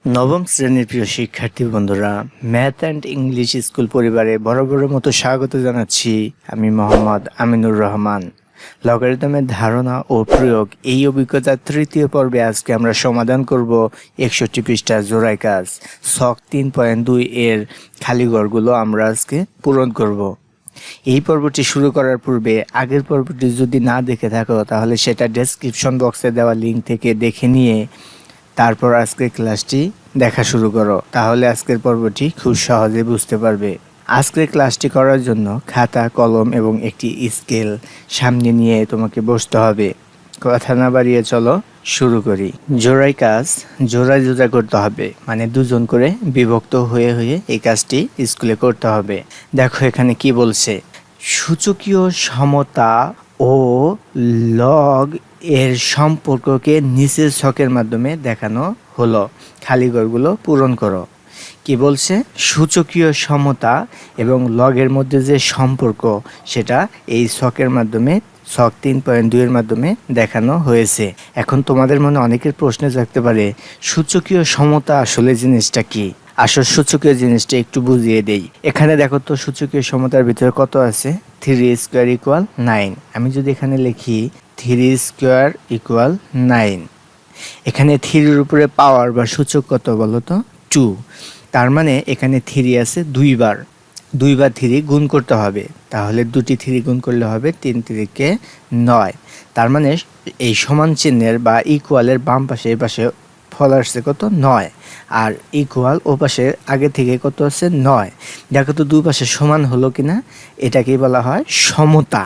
নবম শ্রেণীর প্রিয় শিক্ষার্থী বন্ধুরা, ম্যাথ অ্যান্ড ইংলিশ স্কুল পরিবারে বরাবরের মতো স্বাগত জানাচ্ছি। আমি মোহাম্মদ আমিনুর রহমান। লগারিদমের ধারণা ও প্রয়োগ এই অভিজ্ঞতার তৃতীয় পর্বে আজকে আমরা সমাধান করব 61 পৃষ্ঠা জোড়াই কাজ ছক 3.2 এর খালি ঘরগুলো আমরা আজকে পূরণ করব। এই পর্বটি শুরু করার পূর্বে আগের পর্বটি যদি না দেখে থাকো তাহলে সেটা ডেসক্রিপশন বক্সে দেওয়া লিঙ্ক থেকে দেখে নিয়ে তারপর আজকের ক্লাসটি দেখা শুরু করো, তাহলে আজকের পর্বটি খুব সহজে বুঝতে পারবে। আজকের ক্লাসটি করার জন্য খাতা, কলম এবং একটি স্কেল সামনে নিয়ে তোমাকে বসতে হবে। কথা না বাড়িয়ে চলো শুরু করি। জোড়াই কাজ জোড়ায় জোড়া করতে হবে, মানে দুজন করে বিভক্ত হয়ে হয়ে এই কাজটি স্কুলে করতে হবে। দেখো এখানে কি বলছে, সূচকীয় সমতা ও লগ এর সম্পর্ককে নিচের ছকের মাধ্যমে দেখানো হলো। খালি ঘরগুলো পূরণ করো। কি বলছে, সূচকীয় সমতা এবং লগের মধ্যে যে সম্পর্ক সেটা এই ছকের মাধ্যমে ছক 3.2 এর মাধ্যমে দেখানো হয়েছে। এখন তোমাদের মনে অনেকের প্রশ্ন থাকতে পারে, সূচকীয় সমতা আসলে জিনিসটা কি? আসল সূচকীয় জিনিসটা একটু বুঝিয়ে দেই। এখানে দেখো তো সূচকীয় সমতার ভিতরে কত আছে, 3 স্কোয়ার ইকুয়াল 9। আমি যদি এখানে লিখি 3 স্কোয়ার ইকুয়াল 9, এখানে 3-এর উপরে পাওয়ার বা সূচক কত বলো তো, 2। তার মানে এখানে 3 আছে দুইবার 3 গুণ করতে হবে, তাহলে দুটি 3 গুণ করলে হবে 3 3 9। তার মানে এই সমান চিহ্নের বা ইকুয়ালের বাম পাশে এই পাশে ফল আসছে কত, 9, আর ইকুয়াল ও পাশে আগে থেকে কত আছে, 9। দেখো তো দুই পাশে সমান হলো কিনা, এটাকেই বলা হয় সমতা।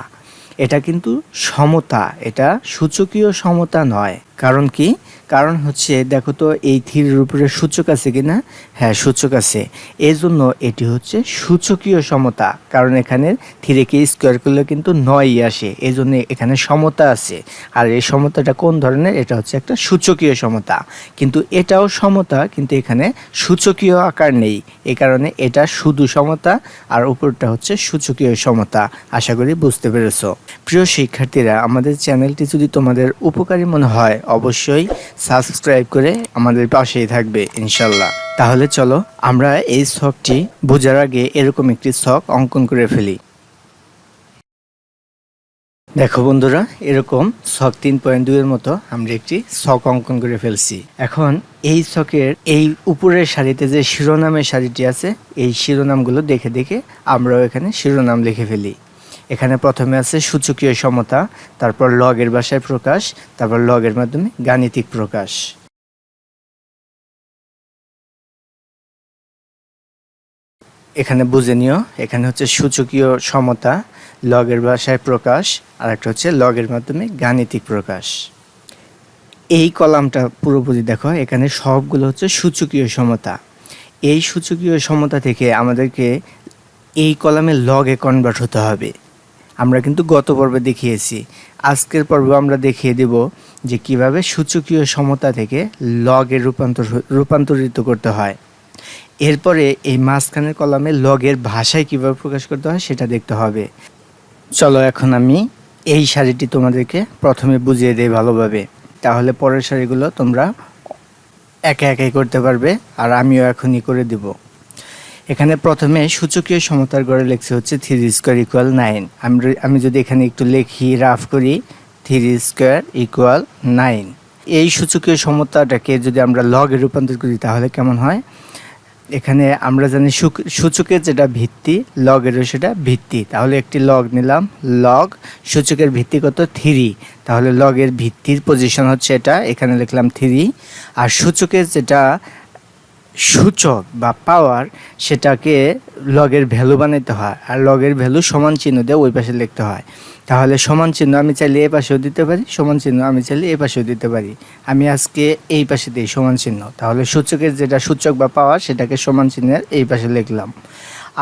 এটা কিন্তু সমতা, এটা সূচকীয় সমতা নয়। কারণ কি? কারণ হচ্ছে দেখো তো এই 3-এর উপরে সূচক আছে কিনা, হ্যাঁ সূচক আছে, এই জন্য এটি হচ্ছে সূচকীয় সমতা। কারণ এখানে 3-কে স্কোয়ার করলে কিন্তু 9ই আসে, এই জন্য এখানে সমতা আছে। আর এই সমতাটা কোন ধরনের, এটা হচ্ছে একটা সূচকীয় সমতা। কিন্তু এটাও সমতা, কিন্তু এখানে সূচকীয় আকার নেই, এই কারণে এটা শুধু সমতা আর উপরটা হচ্ছে সূচকীয় সমতা। আশা করি বুঝতে পেরেছো। প্রিয় শিক্ষার্থীরা, আমাদের চ্যানেলটি যদি তোমাদের উপকারী মনে হয় অবশ্যই সাবস্ক্রাইব করে আমাদের পাশেই থাকবে ইনশাল্লাহ। তাহলে চলো আমরা এই ছকটি বোঝার আগে এরকম একটি ছক অঙ্কন করে ফেলি। দেখো বন্ধুরা, এরকম ছক 3.2 এর মতো আমরা একটি ছক অঙ্কন করে ফেলছি। এখন এই ছকের এই উপরের সারিতে যে শিরোনামের সারিটি আছে, এই শিরোনামগুলো দেখে দেখে আমরাও এখানে শিরোনাম লিখে ফেলি। এখানে প্রথমে আছে সূচকীয় সমতা, তারপর লগের ভাষায় প্রকাশ, তারপর লগের মাধ্যমে গাণিতিক প্রকাশ। এখানে বুঝে নিও, এখানে হচ্ছে সূচকীয় সমতা, লগের ভাষায় প্রকাশ, আর একটা হচ্ছে লগের মাধ্যমে গাণিতিক প্রকাশ। এই কলামটা পুরোপুরি দেখো, এখানে সবগুলো হচ্ছে সূচকীয় সমতা। এই সূচকীয় সমতা থেকে আমাদেরকে এই কলামে লগে কনভার্ট হতে হবে। আমরা কিন্তু গত পর্বে দেখিয়েছি, আজকের পর্বে আমরা দেখিয়ে দেব যে কিভাবে সূচকীয় সমতা থেকে লগের রূপান্তরিত করতে হয়। এরপরে এই মাঝখানের কলামে লগের ভাষায় কিভাবে প্রকাশ করতে হয় সেটা দেখতে হবে। চলো এখন আমি এই সারিটি তোমাদেরকে প্রথমে বুঝিয়ে দেই ভালোভাবে, তাহলে পরের সারিগুলো তোমরা একে একে করতে পারবে, আর আমিও এখনই করে দেব। এখানে প্রথমে সূচকীয় সমতার গড়ে লিখছে হচ্ছে 3 স্কোয়ার ইকুয়াল 9। আমি যদি এখানে একটু লিখি, রাফ করি, 3 স্কোয়ার ইকুয়াল 9। এই সূচকীয় সমতাটাকে যদি আমরা লগে রূপান্তর করি তাহলে কেমন হয়? এখানে আমরা জানি সূচকের যেটা ভিত্তি, লগেরও সেটা ভিত্তি। তাহলে একটি লগ নিলাম, লগ সূচকের ভিত্তি কত, 3। তাহলে লগের ভিত্তির পজিশন হচ্ছে এটা, এখানে লিখলাম 3। আর সূচকের যেটা সূচক বা পাওয়ার, সেটাকে লগের ভ্যালু বানাইতে হয়, আর লগের ভ্যালু সমান চিহ্ন দিয়ে ওই পাশে লিখতে হয়। তাহলে সমান চিহ্ন আমি চাইলে এ পাশেও দিতে পারি, সমান চিহ্ন আমি চাইলে এ পাশেও দিতে পারি। আমি আজকে এই পাশে দিই সমান চিহ্ন, তাহলে সূচকের যেটা সূচক বা পাওয়ার সেটাকে সমান চিহ্নের এই পাশে লিখলাম।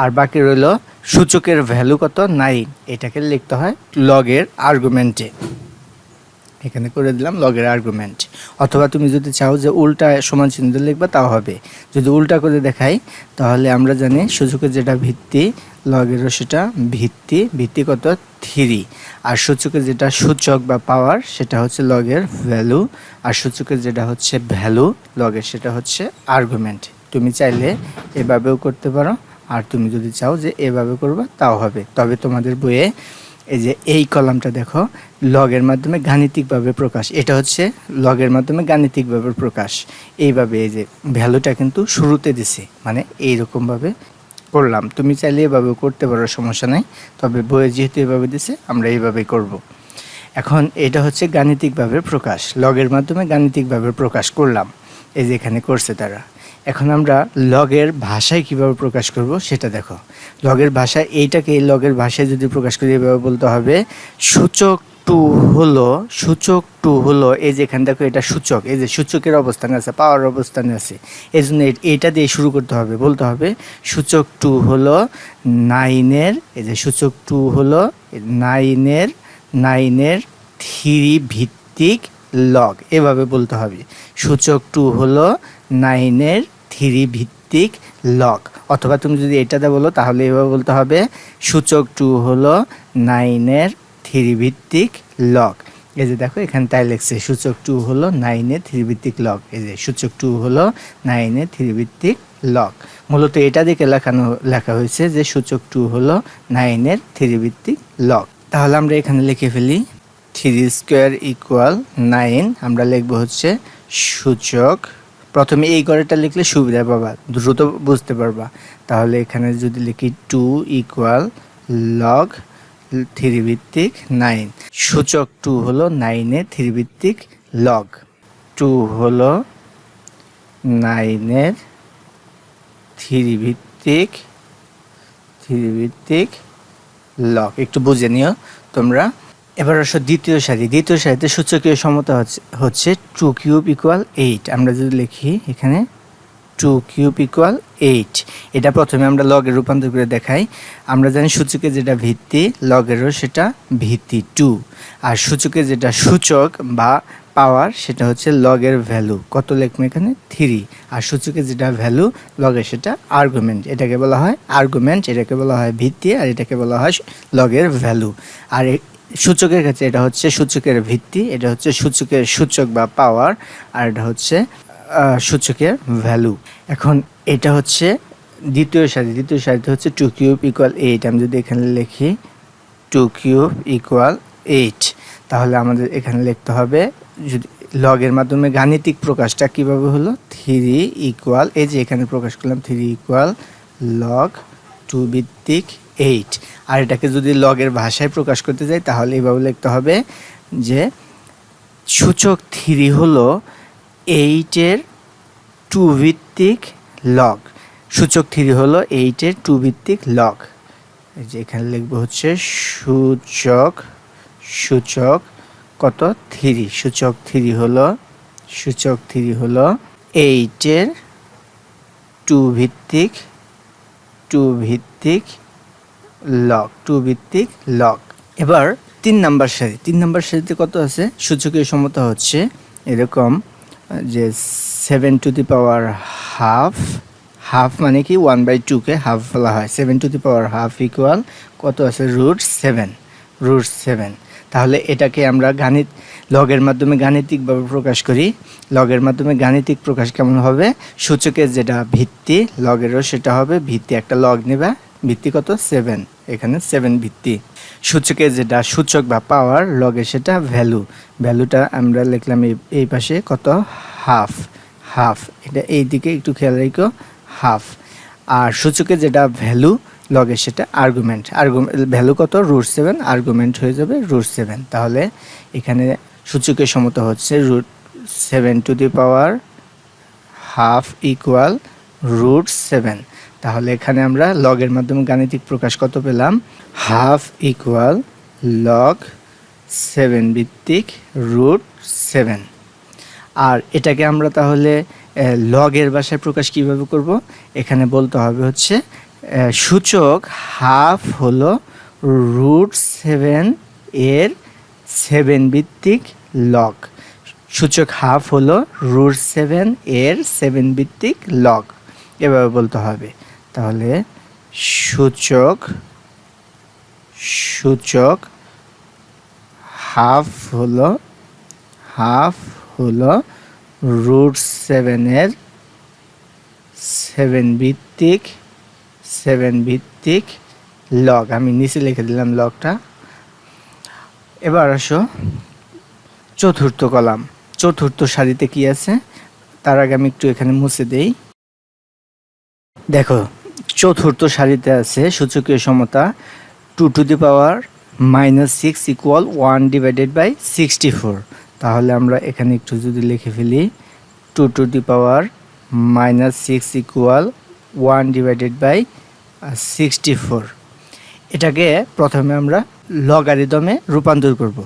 আর বাকি রইল সূচকের ভ্যালু কত, 9, এটাকে লিখতে হয় লগের আর্গুমেন্টে। এখানে করে দিলাম লগের আর্গুমেন্ট। অথবা তুমি যদি চাও যে উল্টা সমান চিহ্ন লিখবা তাও হবে। যদি উল্টা করে দেখাই তাহলে আমরা জানি সূচকের যেটা ভিত্তি, লগেরও সেটা ভিত্তি, ভিত্তি কত 3। আর সূচকের যেটা সূচক বা পাওয়ার সেটা হচ্ছে লগের ভ্যালু, আর সূচকের যেটা হচ্ছে ভ্যালু লগের সেটা হচ্ছে আর্গুমেন্ট। তুমি চাইলে এভাবেও করতে পারো, আর তুমি যদি চাও যে এভাবে করবা তাও হবে। তবে তোমাদের বইয়ে এই যে এই কলামটা দেখো, লগের মাধ্যমে গাণিতিকভাবে প্রকাশ, এটা হচ্ছে লগের মাধ্যমে গাণিতিকভাবে প্রকাশ। এইভাবে এই যে ভ্যালুটা কিন্তু শুরুতে দিছে, মানে এইরকমভাবে করলাম। তুমি চাইলে এভাবেও করতে পারো, সমস্যা নাই। তবে বইয়ে যেহেতু এভাবে দিছে আমরা এইভাবেই করব। এখন এটা হচ্ছে গাণিতিকভাবে প্রকাশ, লগের মাধ্যমে গাণিতিকভাবে প্রকাশ করলাম, এই যে এখানে করছে তারা। এখন আমরা লগের ভাষায় কিভাবে প্রকাশ করব সেটা দেখো। লগের ভাষায় এইটাকে এই লগের ভাষায় যদি প্রকাশ করি এভাবে বলতে হবে সূচক টু হলো এই যে এখানে দেখো এটা সূচক, এই যে সূচকের অবস্থানে আছে, পাওয়ার অবস্থানে আছে, এই জন্য এইটা দিয়ে শুরু করতে হবে। বলতে হবে সূচক 2 হলো 9-এর, এই যে সূচক 2 হলো 9-এর 3 ভিত্তিক লগ, এভাবে বলতে হবে। সূচক 2 হলো 9-এর 3 ভিত্তিক লগ। অথবা তুমি যদি এটাতে বলো তাহলে এভাবে বলতে হবে সূচক 2 হলো 9-এর 3 ভিত্তিক লগ। এই যে দেখো এখানে তাই লিখছে সূচক 2 হলো 9-এর 3 ভিত্তিক লগ, এই যে সূচক 2 হলো 9-এর 3 ভিত্তিক লগ। মূলত এটা দিকে লেখা হয়েছে যে সূচক 2 হলো 9-এর 3 ভিত্তিক লগ। তাহলে আমরা এখানে লিখে ফেলি 3 স্কোয়ার ইকুয়াল 9। আমরা লিখবো হচ্ছে সূচক, প্রথমে এই ঘরেটা লিখলে সুবিধা পাবা, দ্রুত বুঝতে পারবা। তাহলে এখানে যদি লিখি 2 ইকুয়াল লগ 3 ভিত্তিক 9। সূচক 2 হলো 9-এর 3 ভিত্তিক লগ। 2 হলো 9-এর 3 ভিত্তিক লগ। একটু বুঝে নিও তোমরা। এবার আসো দ্বিতীয় সারিতে সূচকীয় সমতা হচ্ছে 2 কিউব ইকুয়াল 8। আমরা যদি লিখি এখানে 2 কিউব ইকুয়াল 8, এটা প্রথমে আমরা লগের রূপান্তর করে দেখাই। আমরা জানি সূচকের যেটা ভিত্তি লগেরও সেটা ভিত্তি 2, আর সূচকের যেটা সূচক বা পাওয়ার সেটা হচ্ছে লগের ভ্যালু, কত লিখবো এখানে 3। আর সূচকের যেটা ভ্যালু লগের সেটা আর্গুমেন্ট, এটাকে বলা হয় আর্গুমেন্ট, এটাকে বলা হয় ভিত্তি, আর এটাকে বলা হয় লগের ভ্যালু। আর সূচকের ক্ষেত্রে এটা হচ্ছে সূচকের ভিত্তি, এটা হচ্ছে সূচকের সূচক বা পাওয়ার, আর এটা হচ্ছে সূচকের ভ্যালু। এখন এটা হচ্ছে দ্বিতীয় সারিতে হচ্ছে 2 কিউব ইকুয়াল 8। আমি যদি এখানে লিখি 2 কিউব ইকুয়াল 8, তাহলে আমাদের এখানে লিখতে হবে যদি লগের মাধ্যমে গাণিতিক প্রকাশটা কিভাবে হলো 3 ইকুয়াল, এই যে এখানে প্রকাশ করলাম 3 ইকুয়াল লগ 2 ভিত্তিক 8। আর এটাকে যদি লগের ভাষায় প্রকাশ করতে যাই তাহলে এইভাবে লিখতে হবে যে সূচক 3 হলো 8-এর 2 ভিত্তিক লগ। সূচক 3 হলো 8-এর 2 ভিত্তিক লগ। এই যে এখানে লিখবো হচ্ছে সূচক কত 3, সূচক 3 হলো 8-এর 2 ভিত্তিক লগ। এবার 3 নাম্বার সারিতে কত আছে? সূচকীয় সমতা হচ্ছে এরকম যে 7 টু দি পাওয়ার হাফ মানে কি 1/2-কে হাফ বলা হয়। 7 to the power half equal কত আছে √7। তাহলে এটাকে আমরা লগের মাধ্যমে গাণিতিকভাবে প্রকাশ করি। লগের মাধ্যমে গাণিতিক প্রকাশ কেমন হবে? সূচকের যেটা ভিত্তি লগেরও সেটা হবে ভিত্তি, একটা লগ নেবা, ভিত্তি কত 7, এখানে 7 ভিত্তি। সূচকের যেটা সূচক বা পাওয়ার লগের সেটা ভ্যালুটা আমরা লিখলাম এই পাশে কত হাফ, এটা এই দিকে একটু খেয়াল রেখো হাফ। আর সূচকের যেটা ভ্যালু লগের সেটা আর্গুমেন্ট ভ্যালু কত √7, আর্গুমেন্ট হয়ে যাবে √7। তাহলে এখানে সূচকের সমতা হচ্ছে √7 to the power half equal √7। তাহলে এখানে আমরা লগের মাধ্যমে গাণিতিক প্রকাশ কত পেলাম? হাফ ইকুয়াল লগ 7 ভিত্তিক √7। আর এটাকে আমরা তাহলে লগের ভাষায় প্রকাশ কিভাবে করব? এখানে বলতে হবে হচ্ছে সূচক হাফ হলো √7 এর 7 ভিত্তিক লগ। সূচক হাফ হলো √7 এর 7 ভিত্তিক লগ, এভাবে বলতে হবে। তাহলে সূচক সূচক হাফ হলো √7 ভিত্তিক লগ। আমি নিচে লিখে দিলাম লগটা। এবার আসো চতুর্থ কলাম, চতুর্থ সারিতে কি আছে তার আগে আমি একটু এখানে মুছে দেই। দেখো চতুর্থ সারিতে আছে সূচকীয় সমতা 2⁻⁻6 = 1/64। তাহলে আমরা এখানে একটু যদি লিখে ফেলি 2⁻⁻6 = 1/64। এটাকে প্রথমে আমরা লগারিদমে রূপান্তর করব।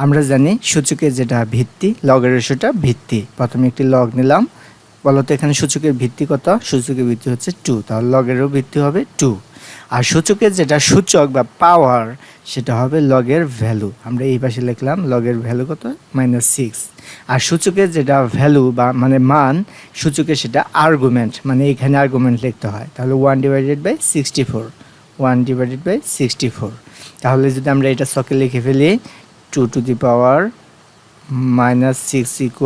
আমরা জানি সূচকের যেটা ভিত্তি, লগের রেশিওটা ভিত্তি। প্রথমে একটি লগ নিলাম, বলতো এখানে সূচকের ভিত্তি কত? সূচকের ভিত্তি হচ্ছে 2, তাহলে লগেরও ভিত্তি হবে 2। আর সূচকের যেটা সূচক বা পাওয়ার সেটা হবে লগের ভ্যালু। আমরা এই পাশে লিখলাম লগের ভ্যালু কত? -6। আর সূচকের যেটা ভ্যালু বা মানে মান, সূচকের সেটা আর্গুমেন্ট, মানে এখানে আর্গুমেন্ট লিখতে হয়। তাহলে 1/64। তাহলে যদি আমরা এটা ছকে লিখে ফেলি 2⁻⁻6 =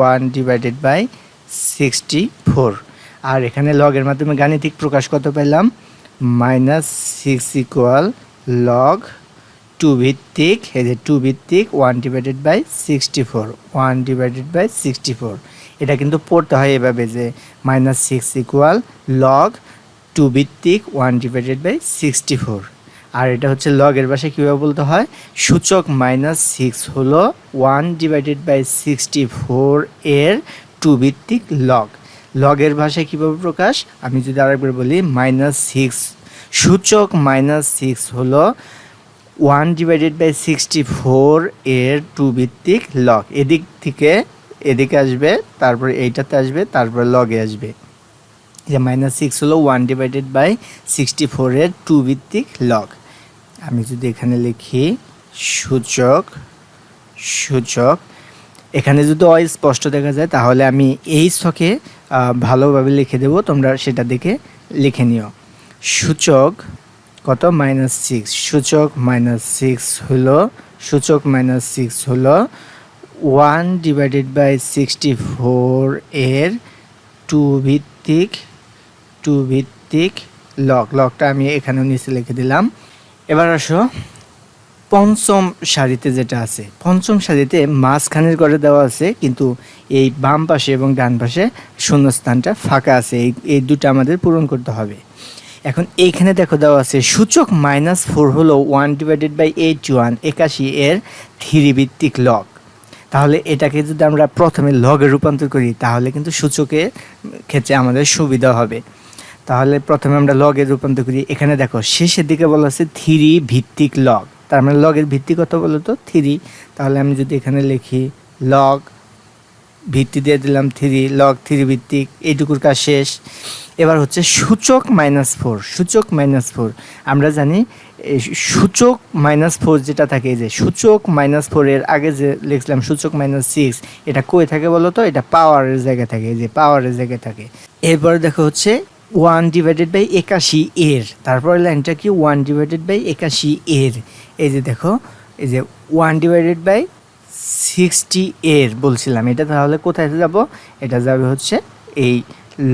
1/64। আর এখানে লগের মাধ্যমে গাণিতিক প্রকাশ কত পেলাম? -6 = log 2 ভিত্তিক, এই যে 2 ভিত্তিক 1/64। এটা কিন্তু পড়তে হয় এভাবে যে -6 = log 2 ভিত্তিক 1/64। আর এটা হচ্ছে লগের ভাষায় কীভাবে বলতে হয়? সূচক -6 হলো 1/64 এর 2 ভিত্তিক লগ। লগের ভাষায় কীভাবে প্রকাশ? আমি যদি আরেকবার বলি -6, সূচক -6 হলো 1/64 এর 2 ভিত্তিক লগ। এদিক থেকে এদিকে আসবে, তারপর এইটাতে আসবে, তারপর লগে আসবে। যে -6 হলো 1/64 এর 2 ভিত্তিক লগ। আমি যদি এখানে লিখি সূচক, এখানে যদি অস্পষ্ট দেখা যায় তাহলে আমি এই ছকে ভালোভাবে লিখে দেব, তোমরা সেটা দেখে লিখে নিও। সূচক কত? -6। সূচক -6 হলো 1/64 এর 2 ভিত্তিক লগ। লগটা আমি এখানে নিচে লিখে দিলাম। এবার আসো পঞ্চম সারিতে যেটা আছে, পঞ্চম সারিতে মাঝখানের ঘরে দেওয়া আছে, কিন্তু এই বাম পাশে এবং ডান পাশে শূন্যস্থানটা ফাঁকা আছে। এই দুটো আমাদের পূরণ করতে হবে। এখন এইখানে দেখো দেওয়া আছে সূচক -4 হলো 1/81 এর 3 ভিত্তিক লগ। তাহলে এটাকে যদি আমরা প্রথমে লগে রূপান্তর করি তাহলে কিন্তু সূচকের ক্ষেত্রে আমাদের সুবিধা হবে। তাহলে প্রথমে আমরা লগে রূপান্তর করি। এখানে দেখো শেষের দিকে বলা আছে 3 ভিত্তিক লগ, তার মানে লগের ভিত্তি কত বলো তো? 3। তাহলে আমি যদি এখানে লিখি লগ, ভিত্তি দিয়ে দিলাম 3, লগ 3 ভিত্তিক, এইটুকুর কাজ শেষ। এবার হচ্ছে সূচক -4। সূচক -4 আমরা জানি সূচক -4 যেটা থাকে, এই যে সূচক -4 এর আগে যে লিখলাম সূচক -6, এটা কই থাকে বলো তো? এটা পাওয়ারের জায়গায় থাকে, এই যে পাওয়ারের জায়গায় থাকে। এরপরে দেখো হচ্ছে 1/81 এর, তারপরে লাইনটা কি? 1/81 এর। এই যে দেখো, এই যে 1/60 এর বলছিলাম, এটা তাহলে কোথায় যাব? এটা যাবে হচ্ছে এই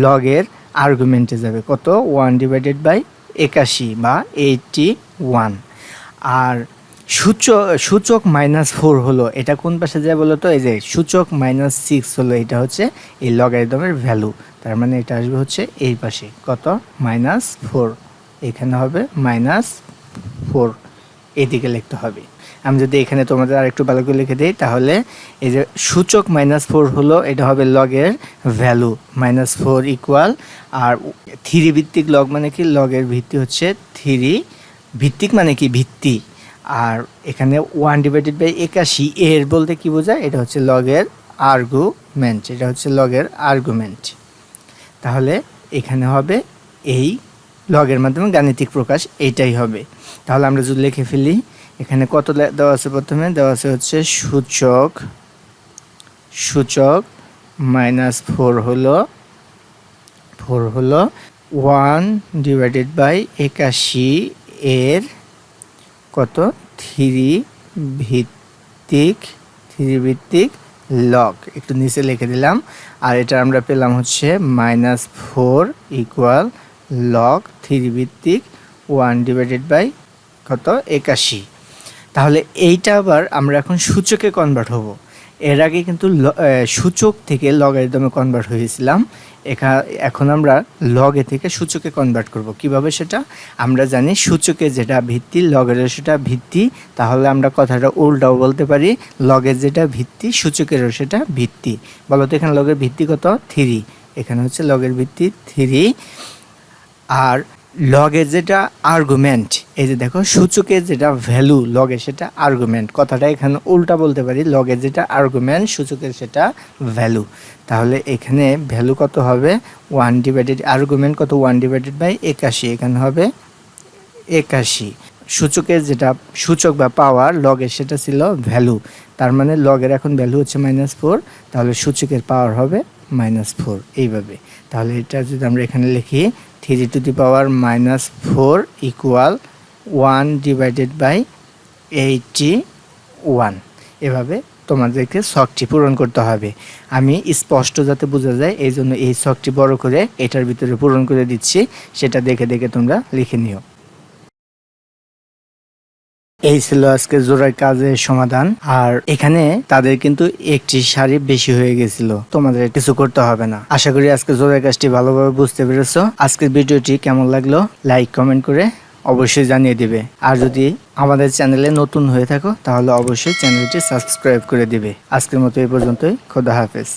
লগের আর্গুমেন্টে যাবে। কত? 1/81 বা 81। আর সূচক -4 হলো, এটা কোন পাশে যায় বলো তো? এই যে সূচক -6 হলো, এটা হচ্ছে এই লগারিদমের ভ্যালু, তার মানে এটা আসবে হচ্ছে এই পাশে। কত? -4। এখানে হবে -4, এদিকে লিখতে হবে। আমি যদি এখানে তোমাদের আরেকটু ভালো করে লিখে দিই তাহলে এই যে সূচক -4 হলো, এটা হবে লগের ভ্যালু -4 ইকুয়াল, আর 3 ভিত্তিক লগ মানে কি? লগের ভিত্তি হচ্ছে 3, ভিত্তিক মানে কি? ভিত্তি। আর এখানে 1/81 এর বলতে কি বোঝায়? এটা হচ্ছে লগের আর্গুমেন্ট, এটা হচ্ছে লগের আর্গুমেন্ট। তাহলে এখানে হবে এই লগের মাধ্যমে গাণিতিক প্রকাশ, এইটাই হবে। তাহলে আমরা যদি লিখে ফেলি, এখানে কত দেওয়া আছে? প্রথমে দেওয়া আছে হচ্ছে সূচক -4 হলো 1/81 এর কত 3 ভিত্তিক লগ, একটু নিচে লিখে দিলাম। আর এটা আমরা পেলাম হচ্ছে -4 ইকুয়াল লগ 3/1 কত 81। তাহলে এইটা আবার আমরা এখন সূচকে কনভার্ট হব। এর আগে কিন্তু সূচক থেকে লগারিদমে কনভার্ট হয়েছিলাম। এখন আমরা লগে থেকে সূচকে কনভার্ট করব। কিভাবে সেটা আমরা জানি, সূচকে যেটা ভিত্তি লগেরও সেটা ভিত্তি। তাহলে আমরা কথাটা উল্টাও বলতে পারি, লগের যেটা ভিত্তি সূচকেরও সেটা ভিত্তি। বলো তো এখানে লগের ভিত্তি কত 3, এখানে হচ্ছে লগের ভিত্তি 3। আর লগের যেটা আর্গুমেন্ট, এই যে দেখো সূচকের যেটা ভ্যালু লগের সেটা আর্গুমেন্ট, কথাটা এখানে উল্টা বলতে পারি, লগের যেটা আর্গুমেন্ট সূচকের সেটা ভ্যালু। তাহলে এখানে ভ্যালু কত হবে 1 আর্গুমেন্ট কত 1/81, এখানে হবে 81। সূচকের যেটা সূচক বা পাওয়ার লগের সেটা ছিল ভ্যালু, তার মানে লগের এখন ভ্যালু হচ্ছে -4, তাহলে সূচকের পাওয়ার হবে -4 এইভাবে। তাহলে এটা যদি আমরা এখানে লিখি 3⁻⁻4 ইকুয়াল 1/81, এভাবে তোমাদেরকে ছকটি পূরণ করতে হবে। আমি স্পষ্ট যাতে বোঝা যায় এই জন্য এই ছকটি বড় করে এটার ভিতরে পূরণ করে দিচ্ছি, সেটা দেখে দেখে তোমরা লিখে নিও। এই ছিল আজকে জোড়ার কাজের সমাধান। আর এখানে তাদের কিন্তু একটি সারি বেশি হয়ে গেছিল, তোমাদের কিছু করতে হবে না। আশা করি আজকে জোড়ার কাজটি ভালোভাবে বুঝতে পেরেছো। আজকের ভিডিওটি কেমন লাগলো লাইক কমেন্ট করে অবশ্যই জানিয়ে দিবে। আর যদি আমাদের চ্যানেলে নতুন হয়ে থাকো তাহলে অবশ্যই চ্যানেলটি সাবস্ক্রাইব করে দিবে। আজকের মতো এই পর্যন্তই, খোদা হাফেজ।